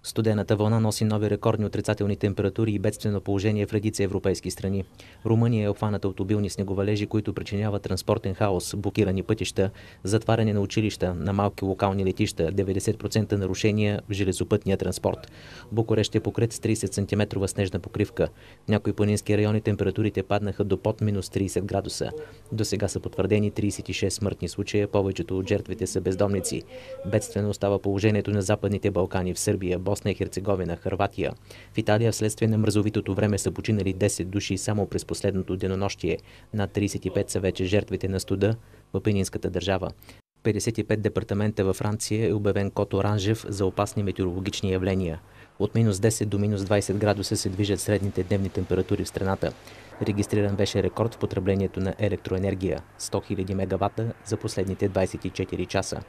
Студената вълна носи нови рекордни отрицателни температури и бедствено положение в редица европейски страни. Румъния е обхваната от обилни снеговалежи, които причиняват транспортен хаос, блокирани пътища, затваряне на училища, на малки локални летища, 90% нарушения в железопътния транспорт. Букурещ е покрит с 30 см снежна покривка. В някои планински райони температурите паднаха до под минус 30 градуса. До сега са потвърдени 36 смъртни случая, повечето от жертвите са бездомници. Бедствено остава положението на Западните Балкани, в Сърбия, Босна и Херцеговина, Хърватия. В Италия вследствие на мразовитото време са починали 10 души само през последното денонощие. Над 35 са вече жертвите на студа в Апенинската държава. 55 департамента във Франция е обявен код оранжев за опасни метеорологични явления. От минус 10 до минус 20 градуса се движат средните дневни температури в страната. Регистриран беше рекорд в потреблението на електроенергия – 100 000 мегавата за последните 24 часа.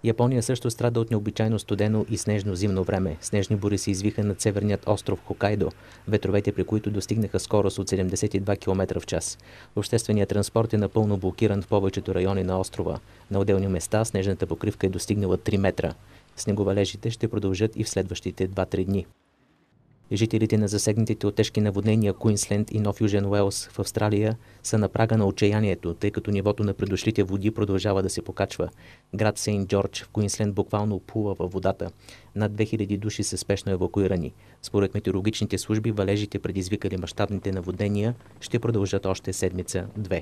Япония също страда от необичайно студено и снежно зимно време. Снежни бури се извиха над северният остров Хокайдо, ветровете при които достигнаха скорост от 72 км в час. Общественият транспорт е напълно блокиран в повечето райони на острова. На отделни места снежната покривка е достигнала 3 метра. Снеговалежите ще продължат и в следващите 2-3 дни. Жителите на засегнатите от тежки наводнения Куинсленд и Нов Южен Уелс в Австралия са на прага на отчаянието, тъй като нивото на придошлите води продължава да се покачва. Град Сейнт Джордж в Куинсленд буквално плува във водата. Над 2000 души са спешно евакуирани. Според метеорологичните служби, валежите, предизвикали мащабните наводнения, ще продължат още седмица-две.